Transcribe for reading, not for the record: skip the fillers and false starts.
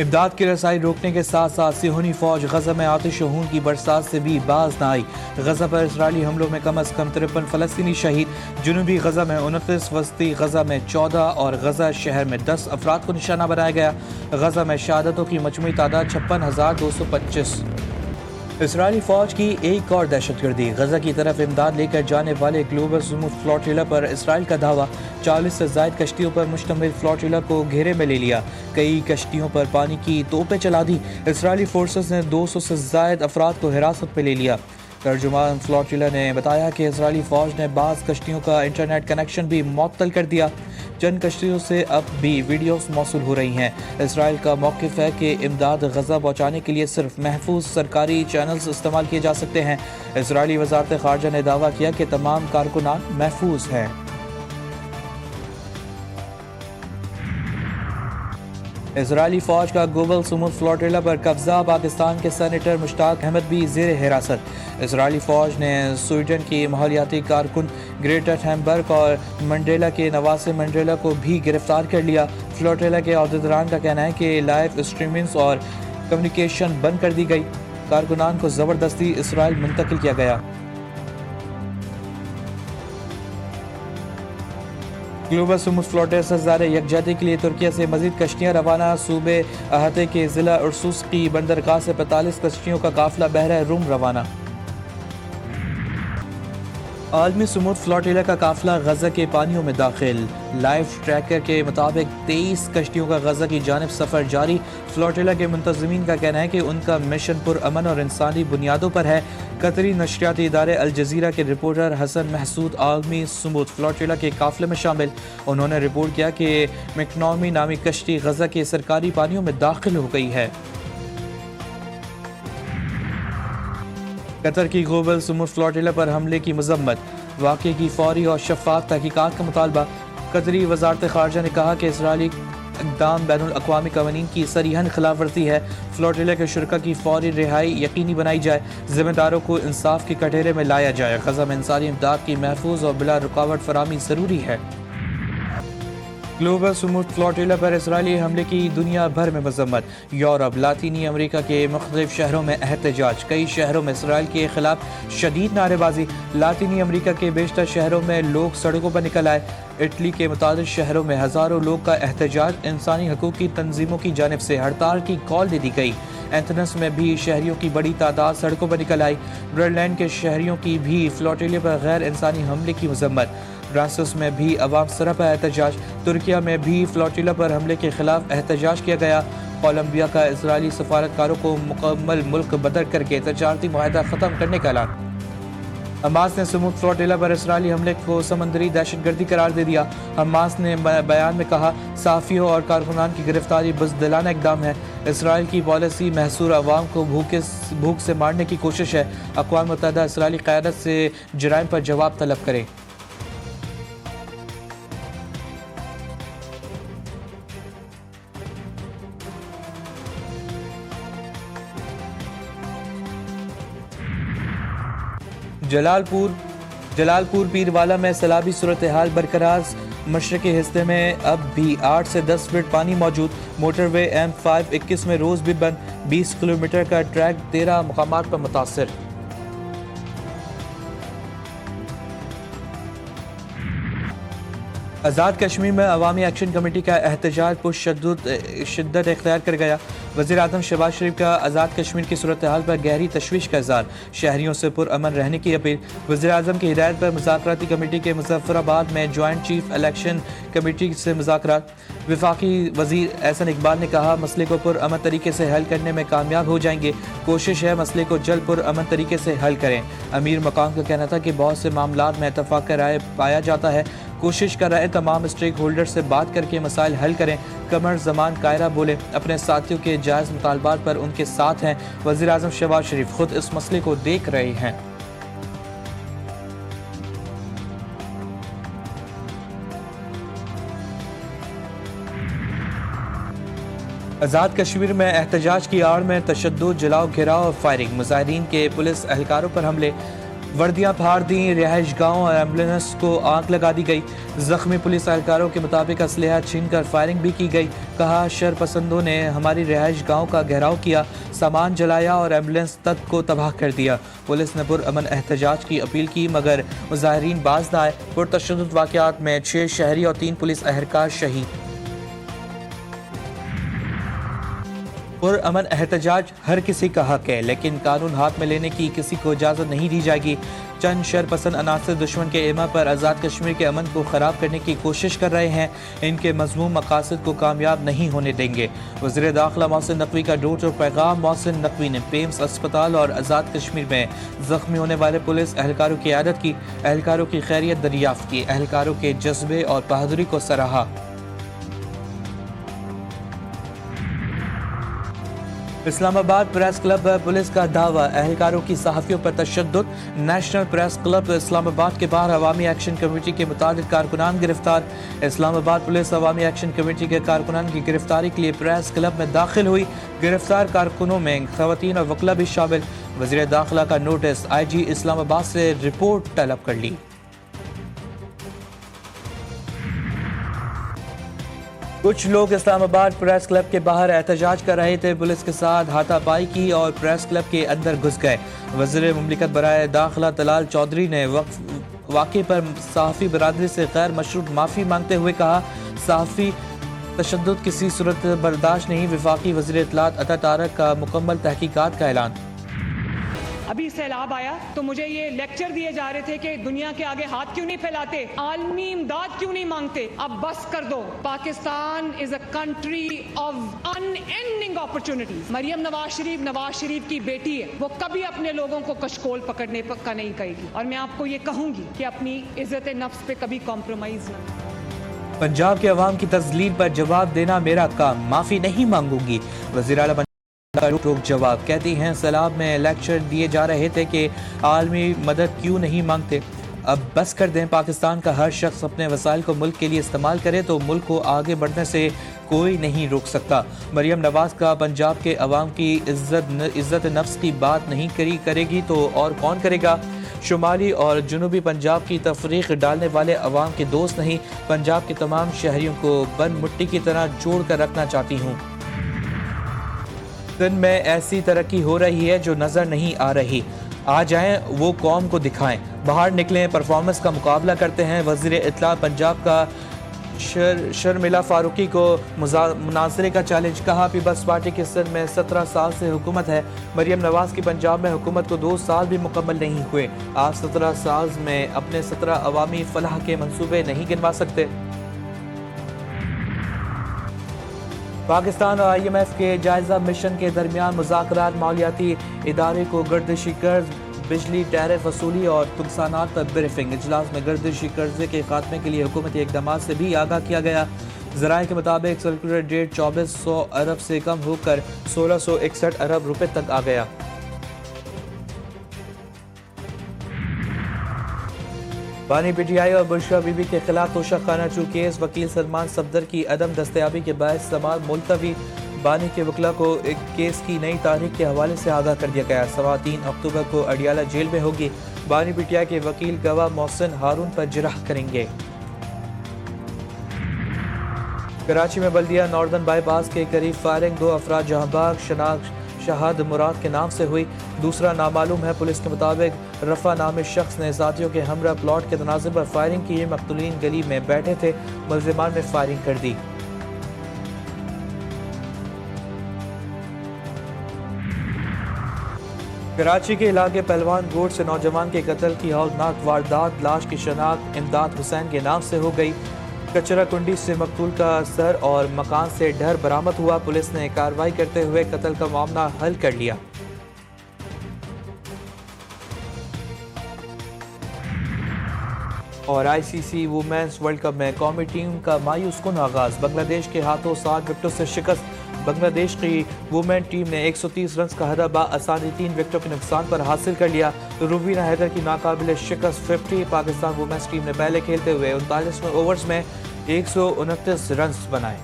امداد کی رسائی روکنے کے ساتھ ساتھ صہیونی فوج غزہ میں آتش و خون کی برسات سے بھی باز نہ آئی۔ غزہ پر اسرائیلی حملوں میں کم از کم 53 فلسطینی شہید، جنوبی غزہ میں 29، وسطی غزہ میں 14 اور غزہ شہر میں 10 افراد کو نشانہ بنایا گیا۔ غزہ میں شہادتوں کی مجموعی تعداد 56,225۔ اسرائیلی فوج کی ایک اور دہشت گردی، غزہ کی طرف امداد لے کر جانے والے گلوبل سموتھ فلوٹیلا پر اسرائیل کا دعویٰ، 40 سے زائد کشتیوں پر مشتمل فلوٹیلا کو گھیرے میں لے لیا، کئی کشتیوں پر پانی کی توپیں چلا دی۔ اسرائیلی فورسز نے 200 سے زائد افراد کو حراست میں لے لیا۔ ترجمان فلوٹیلا نے بتایا کہ اسرائیلی فوج نے بعض کشتیوں کا انٹرنیٹ کنیکشن بھی معطل کر دیا۔ چند کشتیوں سے اب بھی ویڈیوز موصول ہو رہی ہیں۔ اسرائیل کا موقف ہے کہ امداد غزہ پہنچانے کے لیے صرف محفوظ سرکاری چینلز استعمال کیے جا سکتے ہیں۔ اسرائیلی وزارت خارجہ نے دعویٰ کیا کہ تمام کارکنان محفوظ ہیں۔ اسرائیلی فوج کا گلوبل سموتھ فلوٹیلا پر قبضہ، پاکستان کے سینیٹر مشتاق احمد بھی زیر حراست۔ اسرائیلی فوج نے سویڈن کی ماحولیاتی کارکن گریٹا تھنبرگ اور منڈیلا کے نواسے منڈیلا کو بھی گرفتار کر لیا۔ فلوٹیلا کے عہدیداران کا کہنا ہے کہ لائیو اسٹریمنگ اور کمیونیکیشن بند کر دی گئی، کارکنان کو زبردستی اسرائیل منتقل کیا گیا۔ گلوبل سموتھ فلوٹیلا سے زائر یکجہتی کے لیے ترکیہ سے مزید کشتیاں روانہ، صوبے احاطے کے ضلع ارسوس کی بندرگاہ سے 45 کشتیوں کا قافلہ بحر روم روانہ۔ عالمی سموتھ فلوٹیلا کا قافلہ غزہ کے پانیوں میں داخل، لائیو ٹریکر کے مطابق 23 کشتیوں کا غزہ کی جانب سفر جاری۔ فلوٹیلا کے منتظمین کا کہنا ہے کہ ان کا مشن پرامن اور انسانی بنیادوں پر ہے۔ قطری نشریاتی ادارے الجزیرہ کے رپورٹر حسن محسود عالمی سموتھ فلوٹیلا کے قافلے میں شامل۔ انہوں نے رپورٹ کیا کہ مکنومی نامی کشتی غزہ کے سرکاری پانیوں میں داخل ہو گئی ہے۔ قطر کی گلوبل سموتھ فلوٹیلا پر حملے کی مذمت، واقعے کی فوری اور شفاف تحقیقات کا مطالبہ۔ قطری وزارت خارجہ نے کہا کہ اسرائیلی اقدام بین الاقوامی قوانین کی صریحاً خلاف ورزی ہے۔ فلوٹیلا کے شرکاء کی فوری رہائی یقینی بنائی جائے، ذمہ داروں کو انصاف کے کٹہرے میں لایا جائے۔ غزہ میں انسانی امداد کی محفوظ اور بلا رکاوٹ فراہمی ضروری ہے۔ گلوبل سموتھ فلوٹیلا پر اسرائیلی حملے کی دنیا بھر میں مذمت، یورپ، لاطینی امریکہ کے مختلف شہروں میں احتجاج، کئی شہروں میں اسرائیل کے خلاف شدید نعرے بازی، لاطینی امریکہ کے بیشتر شہروں میں لوگ سڑکوں پر نکل آئے، اٹلی کے متعدد شہروں میں ہزاروں لوگ کا احتجاج، انسانی حقوق کی تنظیموں کی جانب سے ہڑتال کی کال دے دی گئی۔ اینتھنس میں بھی شہریوں کی بڑی تعداد سڑکوں پر نکل آئی، برلین کے شہریوں کی بھی فلوٹیلا پر غیر انسانی حملے کی مذمت، براسلز میں بھی عوام سربراہ احتجاج، ترکیہ میں بھی فلوٹیلا پر حملے کے خلاف احتجاج کیا گیا، کولمبیا کا اسرائیلی سفارتکاروں کو مکمل ملک بدر کر کے تجارتی معاہدہ ختم کرنے کا اعلان۔ حماس نے سموتھ فلوٹیلا پر اسرائیلی حملے کو سمندری دہشت گردی قرار دے دیا۔ حماس نے بیان میں کہا، صحافیوں اور کارکنان کی گرفتاری بزدلانہ اقدام ہے۔ اسرائیل کی پالیسی محصور عوام کو بھوک سے مارنے کی کوشش ہے۔ اقوام متحدہ اسرائیلی قیادت سے جرائم پر جواب طلب کرے۔ جلال پور پیروالا میں سیلابی صورتحال برقرار، مشرقی حصے میں اب بھی 8 سے 10 فٹ پانی موجود، موٹر وے M521 میں روز بھی بند، 20 کلومیٹر کا ٹریک 13 مقامات پر متاثر۔ آزاد کشمیر میں عوامی ایکشن کمیٹی کا احتجاج شدت اختیار کر گیا، وزیر اعظم شہباز شریف کا آزاد کشمیر کی صورتحال پر گہری تشویش کا اظہار، شہریوں سے پرامن رہنے کی اپیل، وزیر اعظم کی ہدایت پر مذاکراتی کمیٹی کے مظفر آباد میں جوائنٹ چیف الیکشن کمیٹی سے مذاکرات، وفاقی وزیر احسن اقبال نے کہا، مسئلے کو پرامن طریقے سے حل کرنے میں کامیاب ہو جائیں گے، کوشش ہے مسئلے کو جلد پرامن طریقے سے حل کریں۔ امیر مقام کا کہنا تھا کہ بہت سے معاملات میں اتفاق کا رائے پایا جاتا ہے، کوشش کر رہے تمام اسٹیک ہولڈر سے بات کر کے مسائل حل کریں۔ قمر زمان قائرہ بولے، اپنے ساتھیوں کے جائز مطالبات پر ان کے ساتھ ہیں، وزیر اعظم شہباز شریف خود اس مسئلے کو دیکھ رہے ہیں۔ آزاد کشمیر میں احتجاج کی آڑ میں تشدد، جلاؤ گھیراؤ اور فائرنگ، مظاہرین کے پولیس اہلکاروں پر حملے، وردیاں پھاڑ دیں، رہائش گاہوں اور ایمبولینس کو آگ لگا دی گئی۔ زخمی پولیس اہلکاروں کے مطابق اسلحہ چھین کر فائرنگ بھی کی گئی۔ کہا شر پسندوں نے ہماری رہائش گاہوں کا گھیراؤ کیا، سامان جلایا اور ایمبولینس تک کو تباہ کر دیا۔ پولیس نے پرامن احتجاج کی اپیل کی مگر مظاہرین باز نہ آئے۔ پرتشدد واقعات میں 6 شہری اور 3 پولیس اہلکار شہید۔ پرامن احتجاج ہر کسی کا حق ہے، لیکن قانون ہاتھ میں لینے کی کسی کو اجازت نہیں دی جائے گی۔ چند شرپسند عناصر دشمن کے ایما پر آزاد کشمیر کے امن کو خراب کرنے کی کوشش کر رہے ہیں، ان کے مذموم مقاصد کو کامیاب نہیں ہونے دیں گے۔ وزیر داخلہ محسن نقوی کا ڈور ٹو پیغام۔ محسن نقوی نے پیمز اسپتال اور آزاد کشمیر میں زخمی ہونے والے پولیس اہلکاروں کی عیادت کی، اہلکاروں کی خیریت دریافت کی، اہلکاروں کے جذبے اور بہادری کو سراہا۔ اسلام آباد پریس کلب پولیس کا دعویٰ، اہلکاروں کی صحافیوں پر تشدد۔ نیشنل پریس کلب اسلام آباد کے باہر عوامی ایکشن کمیٹی کے متعدد کارکنان گرفتار۔ اسلام آباد پولیس عوامی ایکشن کمیٹی کے کارکنان کی گرفتاری کے لیے پریس کلب میں داخل ہوئی۔ گرفتار کارکنوں میں خواتین اور وکلا بھی شامل۔ وزیر داخلہ کا نوٹس، آئی جی اسلام آباد سے رپورٹ طلب کر لی۔ کچھ لوگ اسلام آباد پریس کلب کے باہر احتجاج کر رہے تھے، پولیس کے ساتھ ہاتھا پائی کی اور پریس کلب کے اندر گھس گئے۔ وزیر مملکت برائے داخلہ طلال چودھری نے واقعے پر صحافی برادری سے غیر مشروط معافی مانگتے ہوئے کہا، صحافی تشدد کسی صورت برداشت نہیں۔ وفاقی وزیر اطلاعات عطا طارق کا مکمل تحقیقات کا اعلان۔ ابھی سیلاب آیا تو مجھے یہ لیکچر دیے جا رہے تھے کہ دنیا کے آگے ہاتھ کیوں نہیں پھیلاتے، عالمی امداد کیوں نہیں مانگتے۔ اب بس کر دو، Pakistan is a country of unending opportunities. Maryam Nawaz Sharif کی بیٹی ہے، وہ کبھی اپنے لوگوں کو کشکول پکڑنے کا نہیں کہے گی، اور میں آپ کو یہ کہوں گی کہ اپنی عزت نفس پہ کبھی کمپرومائز نہ۔ پنجاب کے عوام کی تذلیل پر جواب دینا میرا کام، معافی نہیں مانگوں گی۔ وزیر اعلیٰ ٹوک جواب، کہتی ہیں سیلاب میں لیکچر دیے جا رہے تھے کہ عالمی مدد کیوں نہیں مانگتے۔ اب بس کر دیں، پاکستان کا ہر شخص اپنے وسائل کو ملک کے لیے استعمال کرے تو ملک کو آگے بڑھنے سے کوئی نہیں روک سکتا۔ مریم نواز کا پنجاب کے عوام کی عزت نفس کی بات نہیں کرے گی تو اور کون کرے گا؟ شمالی اور جنوبی پنجاب کی تفریق ڈالنے والے عوام کے دوست نہیں، پنجاب کے تمام شہریوں کو بن مٹی کی طرح جوڑ کر رکھنا چاہتی ہوں۔ سندھ میں ایسی ترقی ہو رہی ہے جو نظر نہیں آ رہی، آ جائیں وہ قوم کو دکھائیں، باہر نکلیں، پرفارمنس کا مقابلہ کرتے ہیں۔ وزیر اطلاع پنجاب کا شرمیلا فاروقی کو مناظرے کا چیلنج، کہا پیپلز پارٹی کی سندھ میں 17 سال سے حکومت ہے، مریم نواز کی پنجاب میں حکومت کو 2 سال بھی مکمل نہیں ہوئے، آپ 17 سال میں اپنے 17 عوامی فلاح کے منصوبے نہیں گنوا سکتے۔ پاکستان اور آئی ایم ایف کے جائزہ مشن کے درمیان مذاکرات، مالیاتی ادارے کو گردشی قرض، بجلی ٹیرف وصولی اور نقصانات پر بریفنگ۔ اجلاس میں گردشی قرضے کے خاتمے کے لیے حکومتی اقدامات سے بھی آگاہ کیا گیا۔ ذرائع کے مطابق سرکولر ڈیٹ 2400 ارب سے کم ہو کر 1661 ارب روپے تک آ گیا۔ بانی پی ٹی آئی اور بشرا بی بی کے خلاف توشہ خانہ چور کیس، وکیل سلمان صفدر کی عدم دستیابی کے باعث سماعت ملتوی۔ بانی کے وکلا کو ایک کیس کی نئی تاریخ کے حوالے سے آگاہ کر دیا گیا، سماعت 3 اکتوبر کو اڈیالہ جیل میں ہوگی۔ بانی پی ٹی آئی کے وکیل گواہ محسن ہارون پر جرح کریں گے۔ کراچی میں بلدیہ ناردرن بائی پاس کے قریب فائرنگ، 2 افراد جہاں بھاگ، شہاد مراد کے نام سے ہوئی، دوسرا نامعلوم ہے۔ پولیس کے مطابق رفع نامی شخص نے ذاتیوں کے ہمراہ پلاٹ کے تناظر پر فائرنگ کی، مقتولین گلی میں بیٹھے تھے، ملزمان نے فائرنگ کر دی۔ کراچی کے علاقے پہلوان گوٹ سے نوجوان کے قتل کی ہولناک واردات، لاش کی شناخت امداد حسین کے نام سے ہو گئی۔ کچرا کنڈی سے مقتول کا سر اور مکان سے ڈھر برآمد ہوا، پولیس نے کارروائی کرتے ہوئے قتل کا معاملہ حل کر لیا۔ اور آئی سی سی وومینز ورلڈ کپ میں قومی ٹیم کا مایوس کن آغاز، بنگلہ دیش کے ہاتھوں 7 وکٹوں سے شکست۔ بنگلہ دیش کی وومین ٹیم نے 130 رنز کا ہدف بآسانی 3 وکٹوں کے نقصان پر حاصل کر لیا۔ روبینہ حیدر کی ناقابل شکست 50۔ پاکستان وومینز ٹیم نے پہلے کھیلتے ہوئے 39 اوورز میں 129 رنز بنائے۔